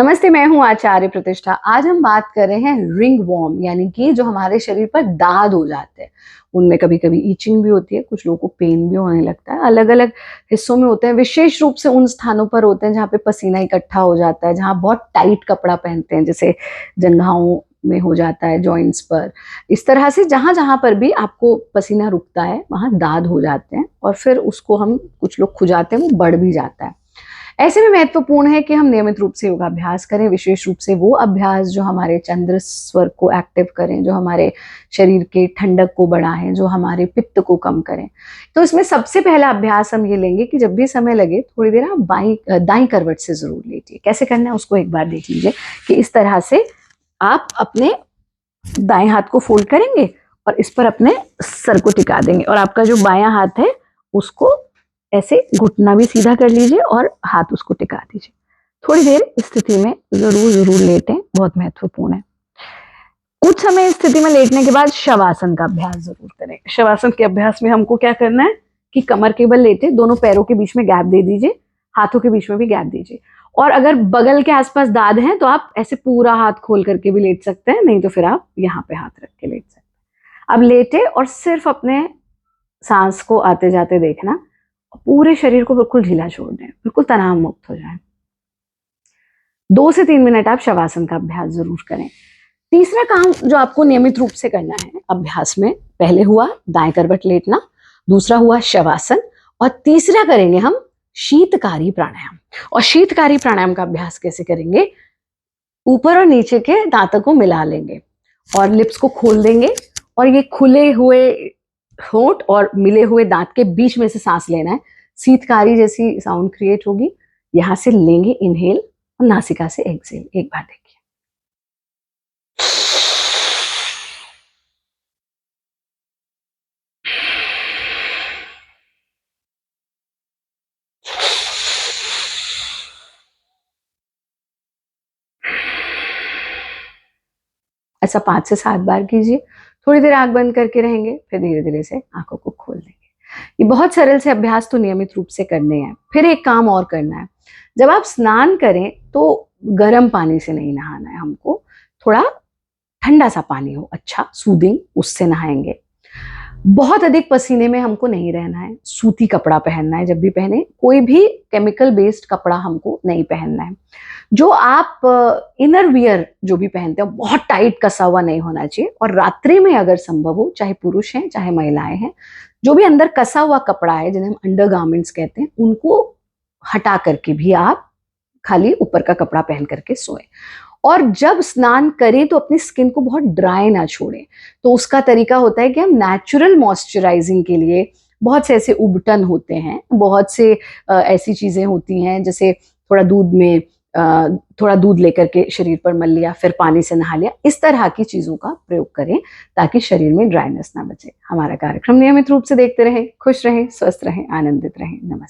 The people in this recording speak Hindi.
नमस्ते, मैं हूँ आचार्य प्रतिष्ठा। आज हम बात कर रहे हैं रिंग वॉर्म, यानी कि जो हमारे शरीर पर दाद हो जाते हैं। उनमें कभी कभी ईचिंग भी होती है, कुछ लोगों को पेन भी होने लगता है। अलग अलग हिस्सों में होते हैं, विशेष रूप से उन स्थानों पर होते हैं जहाँ पे पसीना इकट्ठा हो जाता है, जहाँ बहुत टाइट कपड़ा पहनते हैं, जैसे जंघाओं में हो जाता है, जॉइंट्स पर। इस तरह से जहां जहां पर भी आपको पसीना रुकता है वहां दाद हो जाते हैं, और फिर उसको हम कुछ लोग खुजाते हैं, वो बढ़ भी जाता है। ऐसे में महत्वपूर्ण है कि हम नियमित रूप से योगाभ्यास करें, विशेष रूप से वो अभ्यास जो हमारे चंद्र स्वर को एक्टिव करें, जो हमारे शरीर के ठंडक को बढ़ाएं, जो हमारे पित्त को कम करें। तो इसमें सबसे पहला अभ्यास हम ये लेंगे कि जब भी समय लगे थोड़ी देर आप दाईं करवट से जरूर लेटिए। कैसे करना है उसको एक बार देख लीजिए कि इस तरह से आप अपने दाएं हाथ को फोल्ड करेंगे और इस पर अपने सर को टिका देंगे, और आपका जो बायां हाथ है उसको ऐसे घुटना भी सीधा कर लीजिए और हाथ उसको टिका दीजिए। थोड़ी देर इस स्थिति में जरूर जरूर लेटें, बहुत महत्वपूर्ण है। कुछ समय इस स्थिति में लेटने के बाद शवासन का अभ्यास जरूर करें। शवासन के अभ्यास में हमको क्या करना है कि कमर केवल लेटे, दोनों पैरों के बीच में गैप दे दीजिए, हाथों के बीच में भी गैप दीजिए। और अगर बगल के आसपास दाद है तो आप ऐसे पूरा हाथ खोल करके भी लेट सकते हैं, नहीं तो फिर आप यहाँ पे हाथ रख के लेट सकते हैं। अब लेटे और सिर्फ अपने सांस को आते जाते देखना, पूरे शरीर को बिल्कुल ढीला छोड़ दें, बिल्कुल तनाव मुक्त हो जाए। 2 से 3 मिनट आप शवासन का अभ्यास जरूर करें। तीसरा काम जो आपको नियमित रूप से करना है अभ्यास में, पहले हुआ दाएं करवट लेटना, दूसरा हुआ शवासन, और तीसरा करेंगे हम शीतकारी प्राणायाम। और शीतकारी प्राणायाम का अभ्यास कैसे करेंगे? ऊपर और नीचे के दांतों को मिला लेंगे और लिप्स को खोल देंगे, और ये खुले हुए होंठ और मिले हुए दांत के बीच में से सांस लेना है। शीतकारी जैसी साउंड क्रिएट होगी। यहां से लेंगे इनहेल और नासिका से एक्सहेल। एक बार देखिए। ऐसा 5 से 7 बार कीजिए। थोड़ी देर आंख बंद करके रहेंगे, फिर धीरे धीरे से आंखों को खोल देंगे। ये बहुत सरल से अभ्यास तो नियमित रूप से करने हैं। फिर एक काम और करना है, जब आप स्नान करें तो गर्म पानी से नहीं नहाना है हमको, थोड़ा ठंडा सा पानी हो, अच्छा सूदिंग, उससे नहाएंगे। बहुत अधिक पसीने में हमको नहीं रहना है, सूती कपड़ा पहनना है। जब भी पहने, कोई भी केमिकल बेस्ड कपड़ा हमको नहीं पहनना है। जो आप इनर वियर जो भी पहनते हैं बहुत टाइट कसा हुआ नहीं होना चाहिए, और रात्रि में अगर संभव हो, चाहे पुरुष हैं चाहे महिलाएं हैं, जो भी अंदर कसा हुआ कपड़ा है जिन्हें हम अंडरगारमेंट्स कहते हैं, उनको हटा करके भी आप खाली ऊपर का कपड़ा पहन करके सोएं। और जब स्नान करें तो अपनी स्किन को बहुत ड्राई ना छोड़ें। तो उसका तरीका होता है कि हम नेचुरल मॉइस्चराइजिंग के लिए बहुत से ऐसे उबटन होते हैं, बहुत से ऐसी चीजें होती हैं, जैसे थोड़ा दूध लेकर के शरीर पर मल लिया, फिर पानी से नहा लिया। इस तरह की चीजों का प्रयोग करें ताकि शरीर में ड्राइनेस ना बचे। हमारा कार्यक्रम नियमित रूप से देखते रहें, खुश रहें, स्वस्थ रहें, आनंदित रहें। नमस्ते।